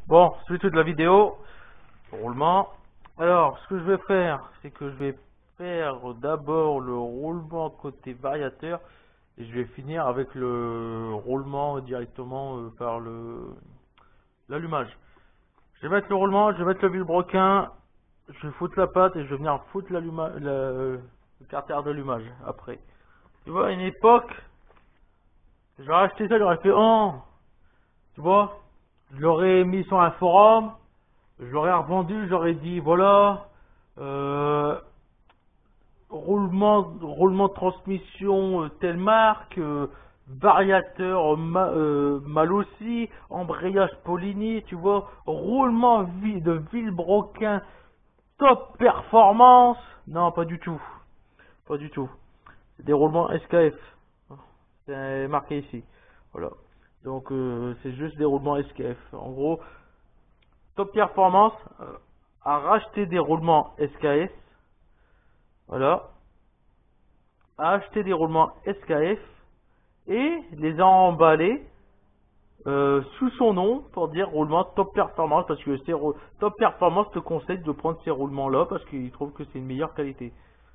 Bon, suite de la vidéo, roulement. Alors, ce que je vais faire, c'est que je vais faire d'abord le roulement côté variateur et je vais finir avec le roulement directement par l'allumage. Je vais mettre le roulement, je vais mettre le vilebrequin, je vais foutre la pâte et je vais venir foutre l'allumage, le carter d'allumage après. Tu vois, à une époque, j'aurais acheté ça, j'aurais fait tu vois, je l'aurais mis sur un forum. Je l'aurais revendu, j'aurais dit voilà, roulement de transmission telle marque, variateur mal aussi, embrayage Poligny, tu vois, roulement de Vilebrequin, top performance. Non, pas du tout, pas du tout. C'est des roulements SKF, c'est marqué ici, voilà. Donc c'est juste des roulements SKF. En gros, Top Performance a racheté des roulements SKS, voilà, a acheté des roulements SKF et les a emballés sous son nom pour dire roulement Top Performance parce que Top Performance te conseille de prendre ces roulements là parce qu'il trouve que c'est une meilleure qualité.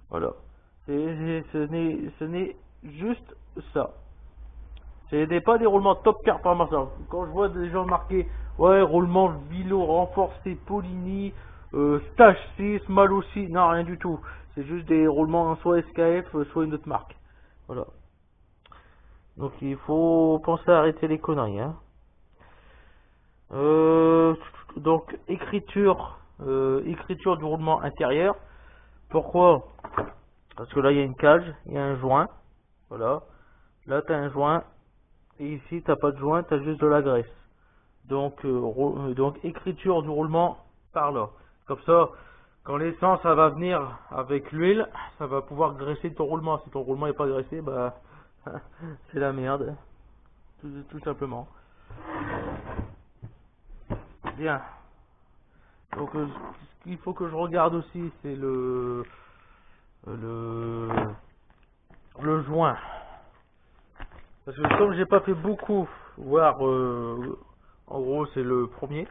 Voilà, ce n'est juste ça. Ce n'est pas des roulements Top Performance. Alors, quand je vois des gens marquer ouais, roulement Vilo renforcé Poligny, Stage 6, mal aussi, non, rien du tout. C'est juste des roulements soit SKF, soit une autre marque. Voilà. Donc il faut penser à arrêter les conneries. Hein. Donc écriture du roulement intérieur. Pourquoi? Parce que là il y a une cage, il y a un joint. Voilà. Là tu as un joint. Et ici t'as pas de joint, tu as juste de la graisse. Donc écriture du roulement par là. Comme ça, quand l'essence ça va venir avec l'huile, ça va pouvoir graisser ton roulement. Si ton roulement n'est pas graissé, bah c'est la merde. Tout simplement. Bien. Donc ce qu'il faut que je regarde aussi, c'est le joint. Parce que comme j'ai pas fait beaucoup, voire en gros c'est le premier,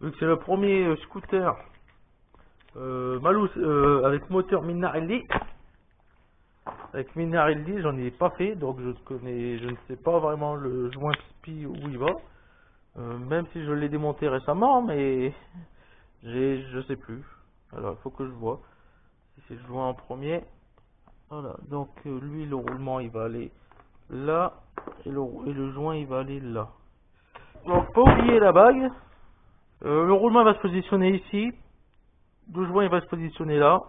vu que c'est le premier scooter Malus avec moteur Minarelli. Avec Minarelli, j'en ai pas fait, donc je ne sais pas vraiment le joint SPI où il va. Même si je l'ai démonté récemment, mais je sais plus. Alors il faut que je vois si c'est le joint en premier. Voilà, donc lui le roulement il va aller là et le joint il va aller là. Donc pas oublier la bague. Le roulement va se positionner ici. Le joint il va se positionner là.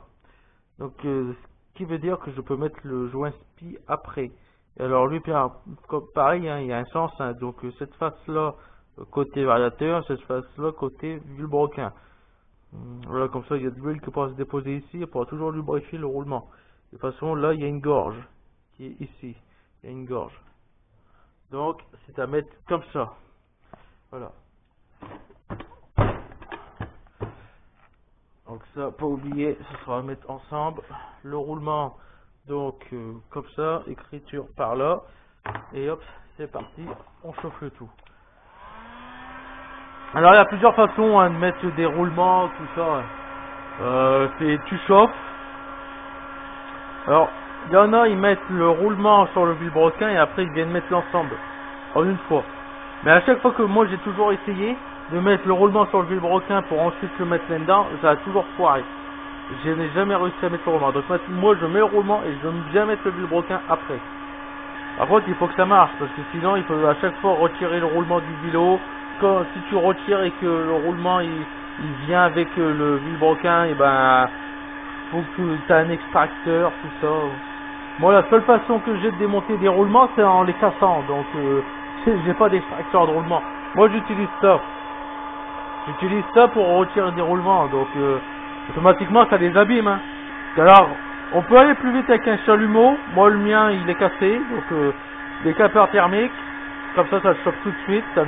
Donc ce qui veut dire que je peux mettre le joint SPI après. Et alors lui pareil, hein, il y a un sens. Hein, donc cette face là côté variateur, cette face là côté vilebrequin. Voilà, comme ça il y a de l'huile qui pourra se déposer ici et pourra toujours lubrifier le roulement. De toute façon là il y a une gorge qui est ici. Il y a une gorge. Donc c'est à mettre comme ça. Voilà. Donc ça, pas oublier, ce sera à mettre ensemble. Le roulement, donc comme ça, écriture par là. Et hop, c'est parti, on chauffe le tout. Alors il y a plusieurs façons hein, de mettre des roulements, tout ça. Tu chauffes. Alors, il y en a, ils mettent le roulement sur le vilebrequin et après ils viennent mettre l'ensemble en une fois. Mais à chaque fois que moi j'ai toujours essayé de mettre le roulement sur le vilebrequin pour ensuite le mettre là-dedans, ça a toujours foiré. Je n'ai jamais réussi à mettre le roulement. Donc moi je mets le roulement et je viens mettre le vilebrequin après. Par contre il faut que ça marche parce que sinon il faut à chaque fois retirer le roulement du vélo. Si tu retires et que le roulement il vient avec le vilebrequin, et ben faut que tu as un extracteur, tout ça. Moi la seule façon que j'ai de démonter des roulements c'est en les cassant. Donc j'ai pas d'extracteur de roulement. Moi j'utilise ça. J'utilise ça pour retirer des roulements. Donc automatiquement ça les abîme. Hein. Alors on peut aller plus vite avec un chalumeau. Moi le mien il est cassé. Donc des capeurs thermiques. Comme ça le chauffe tout de suite. Ça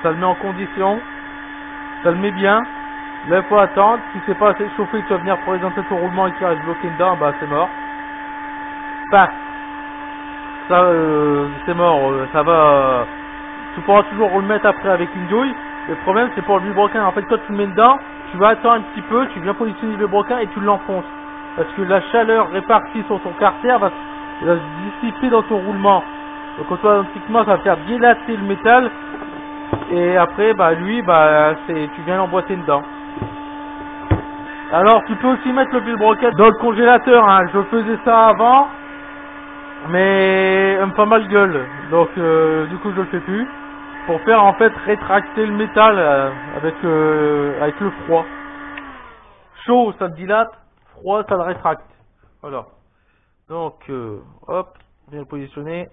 le met en condition. Ça le met bien. Là il faut attendre. Si c'est pas assez chauffé, tu vas venir présenter ton roulement et qu'il reste bloqué dedans, bah c'est mort. Enfin, ça c'est mort. Ça va. Tu pourras toujours le mettre après avec une douille. Le problème c'est pour le vilebrequin. En fait, quand tu le mets dedans, tu vas attendre un petit peu, tu viens positionner le vilebrequin et tu l'enfonces. Parce que la chaleur répartie sur ton carter va se dissiper dans ton roulement. Donc automatiquement ça va faire dilater le métal. Et après, bah lui, bah tu viens l'emboîter dedans. Alors tu peux aussi mettre le vilebrequin dans le congélateur, hein. Je faisais ça avant, mais elle me fait mal gueule, donc du coup je le fais plus. Pour faire en fait rétracter le métal avec le froid. Chaud ça le dilate, froid ça le rétracte. Voilà. Donc hop, on vient le positionner.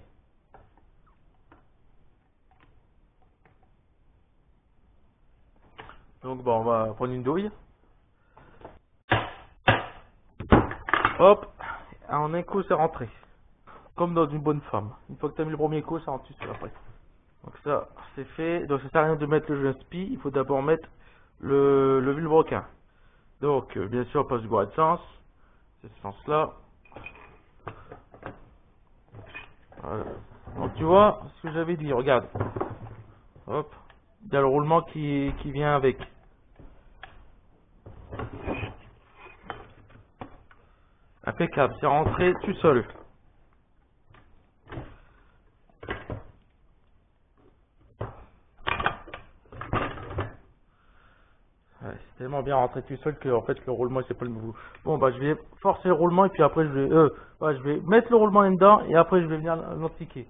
Donc bon, on va prendre une douille. Hop, en un coup c'est rentré. Comme dans une bonne femme. Une fois que tu as mis le premier coup, ça rentre tout seul après. Donc ça, c'est fait. Donc ça sert à rien de mettre le spi. Il faut d'abord mettre le vilebrequin. Donc, bien sûr, pas de sens. C'est ce sens-là. Voilà. Donc tu vois, ce que j'avais dit, regarde. Hop. Il y a le roulement qui vient avec. Impeccable, c'est rentré tout seul. Ouais, c'est tellement bien rentré tout seul que en fait le roulement c'est pas le nouveau. Bon bah je vais forcer le roulement et puis après je vais mettre le roulement là-dedans et après je vais venir l'appliquer.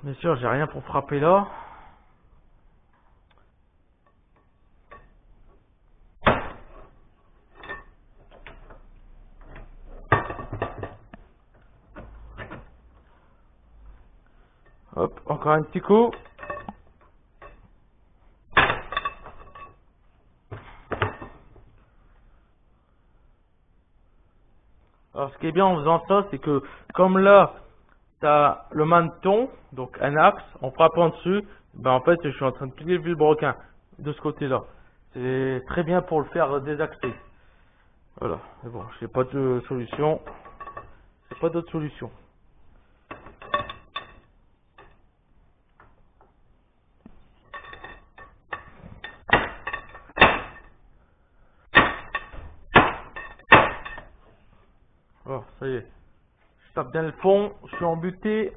Bien sûr j'ai rien pour frapper là. Hop, encore un petit coup. Alors ce qui est bien en faisant ça, c'est que comme là, tu as le maneton, donc un axe, en frappant dessus, ben en fait je suis en train de plier le vilebrequin de ce côté-là. C'est très bien pour le faire désaxer. Voilà, mais bon, j'ai pas de solution. C'est pas d'autre solution. Voilà, ça y est. Je tape bien le fond, je suis embuté.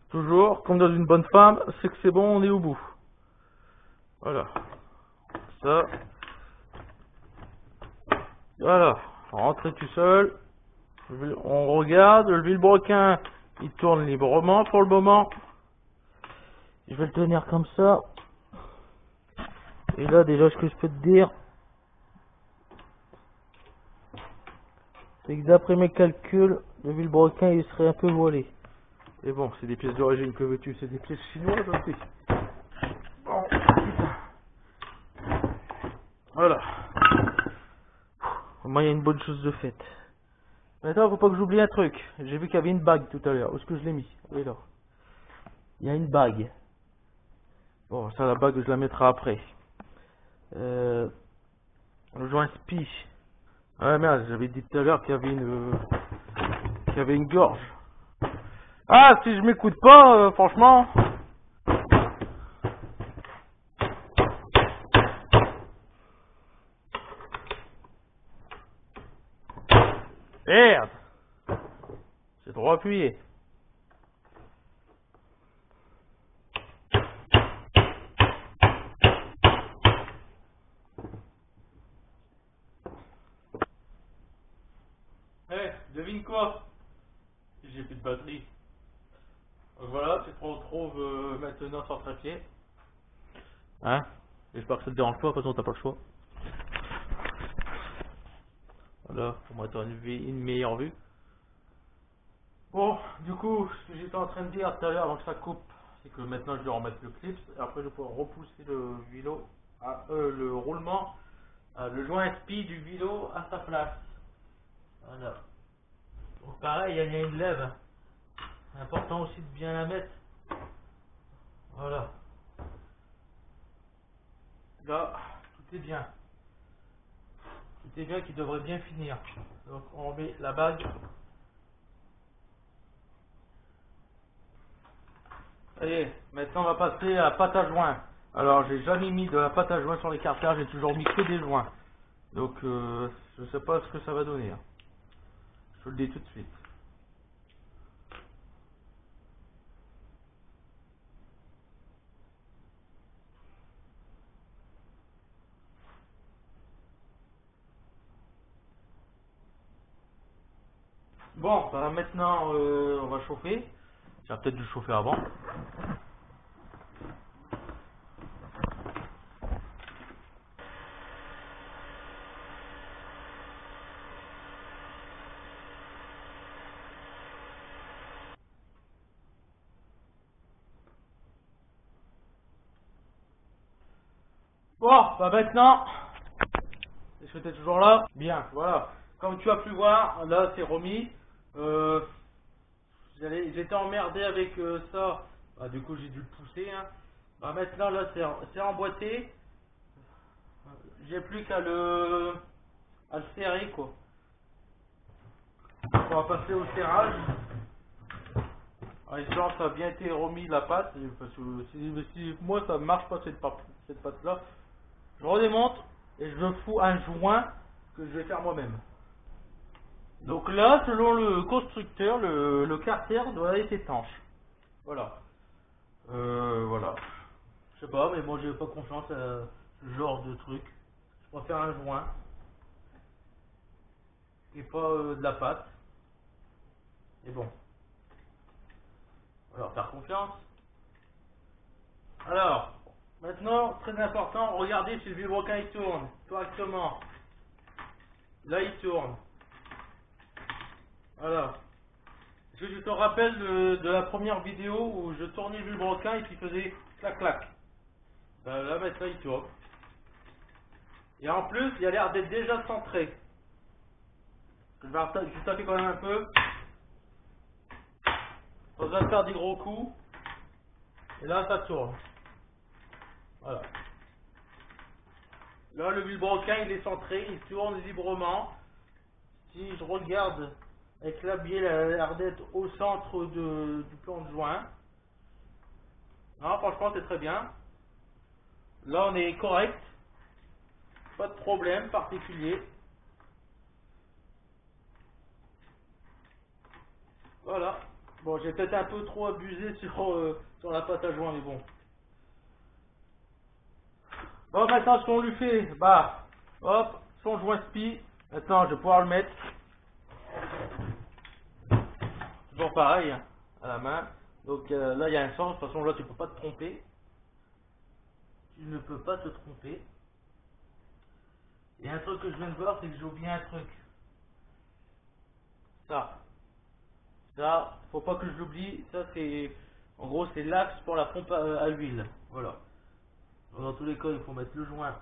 Toujours, comme dans une bonne femme, c'est que c'est bon, on est au bout. Voilà. Ça. Voilà. Rentrer tout seul. On regarde, le vilebrequin, il tourne librement pour le moment. Je vais le tenir comme ça. Et là, déjà, ce que je peux te dire, c'est que d'après mes calculs, le vilebrequin, il serait un peu voilé. Et bon, c'est des pièces d'origine, que veux-tu? C'est des pièces chinoises aussi. Bon, putain. Voilà. Au moins, il y a une bonne chose de faite. Maintenant, faut pas que j'oublie un truc. J'ai vu qu'il y avait une bague tout à l'heure. Où est-ce que je l'ai mis? Oui, là. Il y a une bague. Bon, ça, la bague, je la mettrai après. Le joint spi. Ah merde, j'avais dit tout à l'heure qu'il y avait une gorge. Ah, si je m'écoute pas, franchement. Merde. C'est trop appuyé. Eh, devine quoi? J'ai plus de batterie. Donc voilà, tu te retrouves maintenant sans trépied. Hein? J'espère que ça te dérange pas, de toute façon t'as pas le choix. Voilà, pour moi t'as une meilleure vue. Bon, du coup, ce que j'étais en train de dire tout à l'heure avant que ça coupe, c'est que maintenant je vais remettre le clips, et après je vais pouvoir repousser le vélo, le roulement, le joint spi du vélo à sa place. Voilà. Donc pareil, il y a une lève. C'est important aussi de bien la mettre. Voilà. Là, tout est bien. Tout est bien qui devrait bien finir. Donc on met la bague. Allez, maintenant on va passer à la pâte à joint. Alors j'ai jamais mis de la pâte à joint sur les carters, j'ai toujours mis que des joints. Donc je sais pas ce que ça va donner, hein. Je vous le dis tout de suite. Bon, bah maintenant on va chauffer. J'ai peut-être dû chauffer avant. Bon, bah maintenant, est-ce que tu es toujours là? Bien, voilà. Comme tu as pu voir, là c'est remis. J'étais emmerdé avec ça. Bah, du coup j'ai dû le pousser, hein. Bah, maintenant là c'est emboîté. J'ai plus à le serrer, quoi. On va passer au serrage. En espérant que ça a bien été remis la pâte. Parce que si moi ça marche pas cette pâte là, je redémonte et je fous un joint que je vais faire moi-même. Donc là, selon le constructeur, le carter doit être étanche. Voilà. Voilà. Je sais pas, mais moi j'ai pas confiance à ce genre de truc. Je préfère un joint et pas de la pâte. Et bon. Alors faire confiance. Alors, maintenant, très important, regardez si le vilebrequin il tourne correctement. Là il tourne. Voilà. Est-ce que tu te rappelles de la première vidéo où je tournais le vilebrequin et qu'il faisait clac clac? Ben là maintenant il tourne. Et en plus, il a l'air d'être déjà centré. Je vais taper quand même un peu. Pas besoin de faire des gros coups. Et là, ça tourne. Voilà. Là, le vilebrequin, il est centré, il tourne librement. Si je regarde avec la bielle, elle a l'air d'être au centre du plan de joint. Non, franchement, c'est très bien. Là, on est correct. Pas de problème particulier. Voilà. Bon, j'ai peut-être un peu trop abusé sur la pâte à joint, mais bon. Bon, maintenant, ce qu'on lui fait, bah, hop, son joint spi. Maintenant, je vais pouvoir le mettre. Toujours pareil, hein, à la main. Donc là, il y a un sens. De toute façon, là, tu peux pas te tromper. Tu ne peux pas te tromper. Et un truc que je viens de voir, c'est que j'ai oublié un truc. Ça, faut pas que je l'oublie. Ça, c'est, en gros, c'est l'axe pour la pompe à l'huile. Voilà. Dans tous les cas, il faut mettre le joint.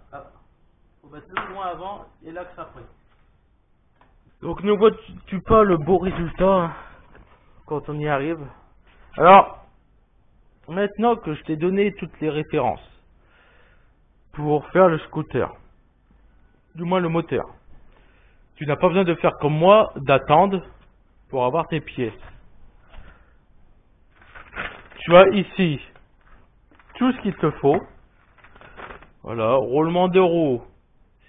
Faut mettre le joint avant et l'axe après. Donc, ne vois-tu pas le beau résultat, hein, quand on y arrive? Alors, maintenant que je t'ai donné toutes les références pour faire le scooter, du moins le moteur, tu n'as pas besoin de faire comme moi, d'attendre pour avoir tes pièces. Tu as ici tout ce qu'il te faut. Voilà, roulement de roue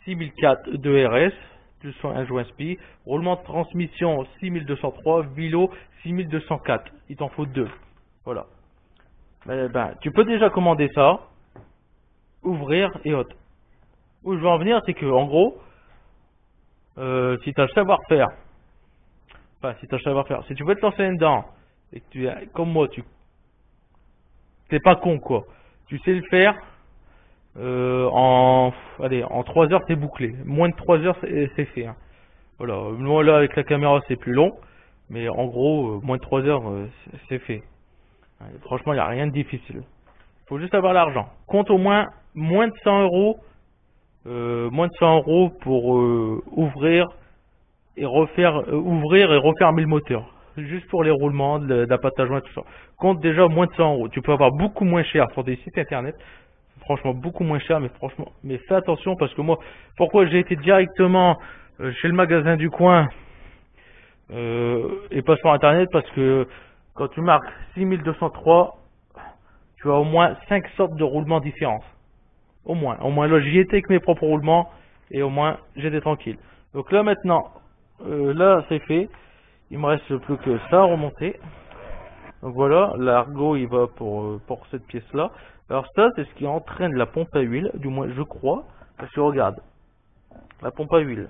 6004 de RS, plus un joint SPI, roulement de transmission 6203, vélo 6204. Il t'en faut deux. Voilà. Ben, tu peux déjà commander ça, ouvrir et autres. Où je veux en venir, c'est que en gros, si tu as le savoir-faire, si tu veux te lancer dedans, et que tu es comme moi, t'es pas con quoi, tu sais le faire, en 3 heures t'es bouclé. Moins de 3 heures c'est fait, hein. Voilà, moi là avec la caméra c'est plus long, mais en gros, moins de 3 heures c'est fait. Franchement, il n'y a rien de difficile. Faut juste avoir l'argent. Compte au moins moins de 100 euros. Moins de 100 euros pour ouvrir et refermer le moteur. Juste pour les roulements, de la pâte à joint, tout ça. Compte déjà moins de 100 euros. Tu peux avoir beaucoup moins cher sur des sites internet. Franchement, beaucoup moins cher, mais franchement, mais fais attention parce que moi, pourquoi j'ai été directement chez le magasin du coin et pas sur internet, parce que quand tu marques 6203, tu as au moins 5 sortes de roulements différents. Au moins là j'y étais avec mes propres roulements et au moins j'étais tranquille. Donc là maintenant, là c'est fait. Il me reste plus que ça à remonter. Donc voilà, l'argot il va pour cette pièce là. Alors ça c'est ce qui entraîne la pompe à huile, du moins je crois. Parce que regarde, la pompe à huile,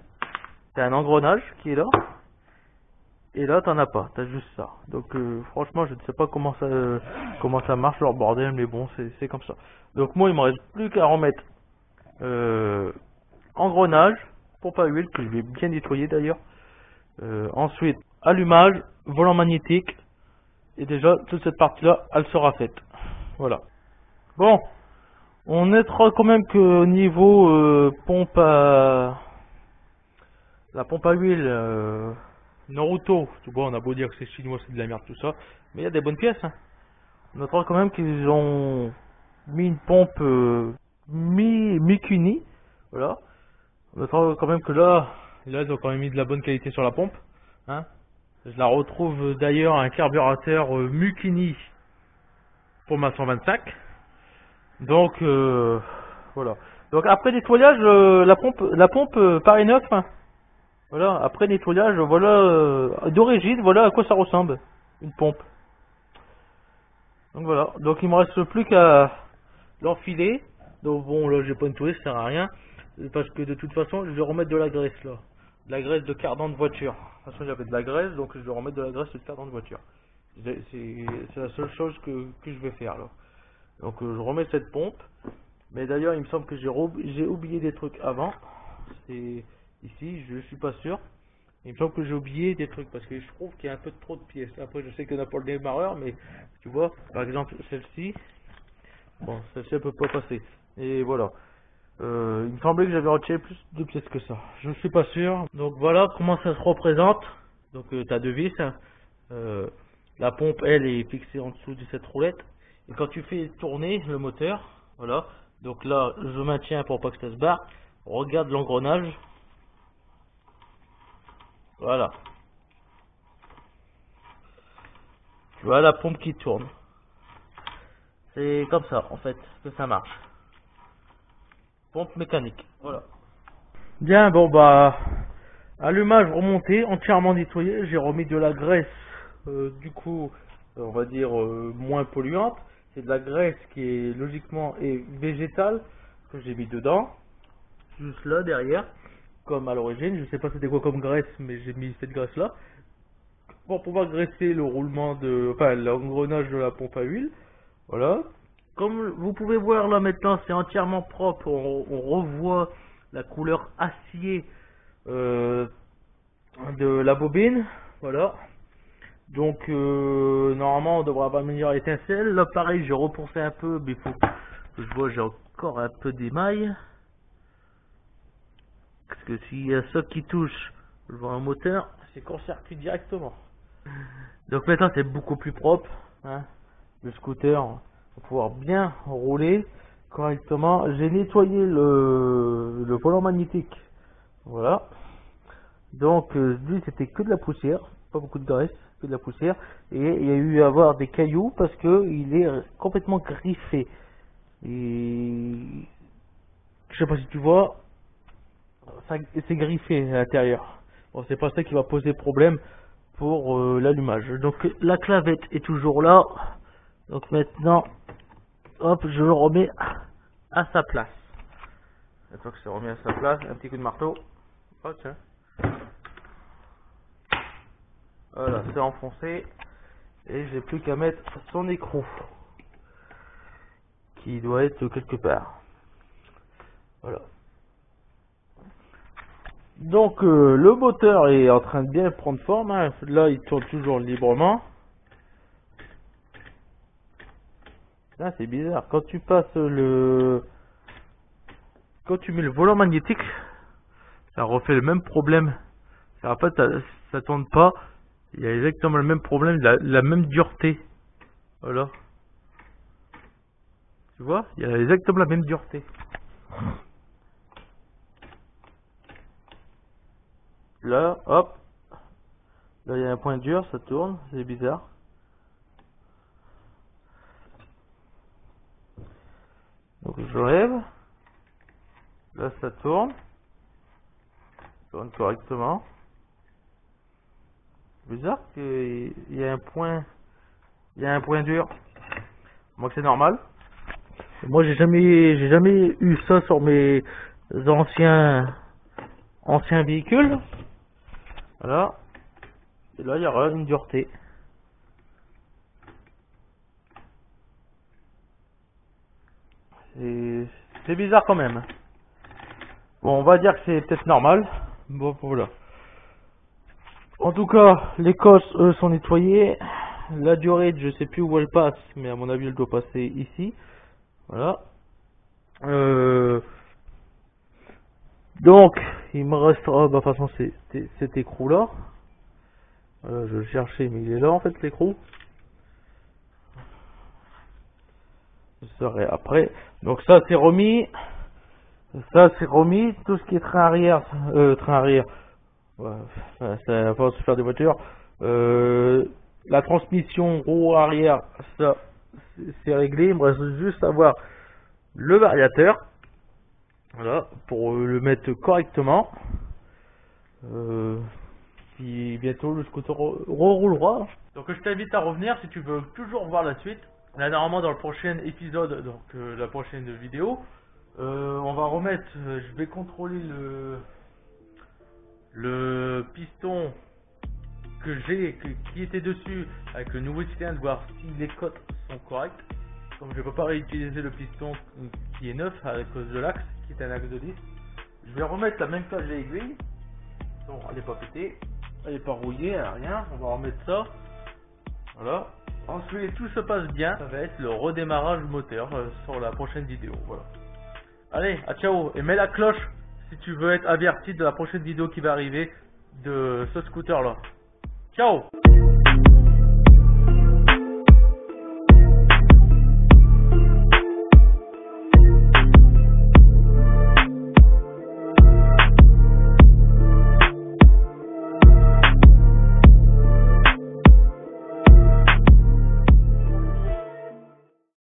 t'as un engrenage qui est là. Et là t'en as pas, t'as juste ça. Donc franchement je ne sais pas comment ça marche leur bordel, mais bon c'est comme ça. Donc moi il me reste plus qu'à remettre engrenage, pompe à huile que je vais bien nettoyer d'ailleurs. Ensuite allumage, volant magnétique, et déjà toute cette partie là elle sera faite. Voilà. Bon, on notera quand même que au niveau la pompe à huile Naruto, tu vois, on a beau dire que c'est chinois, c'est de la merde, tout ça, mais il y a des bonnes pièces. Hein. On notera quand même qu'ils ont mis une pompe Mikuni, voilà. On notera quand même que là, ils ont quand même mis de la bonne qualité sur la pompe. Hein. Je la retrouve d'ailleurs à un carburateur Mikuni pour ma 125. Donc, voilà. Donc après nettoyage, la pompe paraît neuve. Hein. Voilà, après nettoyage, voilà, d'origine, voilà à quoi ça ressemble, une pompe. Donc voilà, donc il me reste plus qu'à l'enfiler. Donc bon, là j'ai pas nettoyé, ça sert à rien, parce que de toute façon, je vais remettre de la graisse là. De la graisse de cardan de voiture. De toute façon, j'avais de la graisse, donc je vais remettre de la graisse de cardan de voiture. C'est la seule chose que je vais faire là. Donc je remets cette pompe. Mais d'ailleurs, il me semble que j'ai oublié des trucs avant. C'est ici, je suis pas sûr. Il me semble que j'ai oublié des trucs parce que je trouve qu'il y a un peu trop de pièces. Après, je sais qu'il n'y en a pas le démarreur, mais tu vois, par exemple, celle-ci, bon, celle-ci elle peut pas passer. Et voilà. Il me semblait que j'avais retiré plus de pièces que ça. Je ne suis pas sûr. Donc voilà comment ça se représente. Donc tu as deux vis. Hein. La pompe, elle, est fixée en dessous de cette roulette. Et quand tu fais tourner le moteur, voilà. Donc là, je maintiens pour pas que ça se barre. Regarde l'engrenage. Voilà. Tu vois la pompe qui tourne. C'est comme ça, en fait, que ça marche. Pompe mécanique. Voilà. Bien, bon bah, allumage remonté, entièrement nettoyé. J'ai remis de la graisse, du coup, on va dire moins polluante. C'est de la graisse qui est logiquement végétale que j'ai mis dedans, juste là derrière, comme à l'origine. Je sais pas c'était quoi comme graisse, mais j'ai mis cette graisse là pour pouvoir graisser le roulement l'engrenage de la pompe à huile. Voilà. Comme vous pouvez voir là maintenant, c'est entièrement propre. On revoit la couleur acier de la bobine. Voilà. Donc normalement on devrait avoir une meilleure étincelle. Là pareil, j'ai repoussé un peu, mais il faut que je vois, j'ai encore un peu d'émail. Parce que s'il y a ça qui touche le vent moteur, c'est court-circuit directement. Donc maintenant c'est beaucoup plus propre. Hein. Le scooter va pouvoir bien rouler correctement. J'ai nettoyé le volant magnétique. Voilà. Donc lui c'était que de la poussière, pas beaucoup de graisse, que de la poussière. Et il y a eu à avoir des cailloux parce que il est complètement griffé. Et je sais pas si tu vois, c'est griffé à l'intérieur. Bon, c'est pas ça qui va poser problème pour l'allumage. Donc la clavette est toujours là. Donc maintenant, hop, je le remets à sa place. Une fois que c'est remis à sa place, un petit coup de marteau. Oh, tiens. Voilà, c'est enfoncé. Et j'ai plus qu'à mettre son écrou. Qui doit être quelque part. Voilà. Donc le moteur est en train de bien prendre forme. Hein. Là, il tourne toujours librement. Là, c'est bizarre. Quand tu passes quand tu mets le volant magnétique, ça refait le même problème. En fait, ça tourne pas. Il y a exactement le même problème, la même dureté. Voilà. Tu vois, il y a exactement la même dureté. Là, hop. Là, il y a un point dur, ça tourne. C'est bizarre. Donc je lève. Là ça tourne. Tourne correctement. Bizarre qu'il y a un point. Il y a un point dur. Moi c'est normal. Moi j'ai jamais eu ça sur mes anciens véhicules. Voilà. Et là il y aura une dureté. C'est bizarre quand même. Bon, on va dire que c'est peut-être normal. Bon, voilà. En tout cas, les cosses, eux, sont nettoyées. La durée, je sais plus où elle passe, mais à mon avis, elle doit passer ici. Voilà. Donc, il me restera, bah, de toute façon, cet écrou-là. Voilà, je le cherchais, mais il est là, en fait, l'écrou. Je serai après. Donc, ça, c'est remis. Ça, c'est remis. Tout ce qui est train arrière. Ouais, ça va se faire des voitures. La transmission roue arrière, ça c'est réglé. Il me reste juste à voir le variateur, voilà, pour le mettre correctement. Puis bientôt le scooter roulera. Donc je t'invite à revenir si tu veux toujours voir la suite. Là normalement dans le prochain épisode, donc la prochaine vidéo, on va remettre. Je vais contrôler le piston que j'ai, qui était dessus avec le nouveau cylindre, voir si les cotes sont correctes. Comme je ne peux pas réutiliser le piston qui est neuf à cause de l'axe, qui est un axe de 10. Je vais remettre la même cage d'aiguille. Bon, elle n'est pas pétée, elle n'est pas rouillée, elle n'a rien. On va remettre ça. Voilà. Ensuite, tout se passe bien. Ça va être le redémarrage moteur sur la prochaine vidéo. Voilà. Allez, à ciao. Et mets la cloche si tu veux être averti de la prochaine vidéo qui va arriver de ce scooter là. Ciao.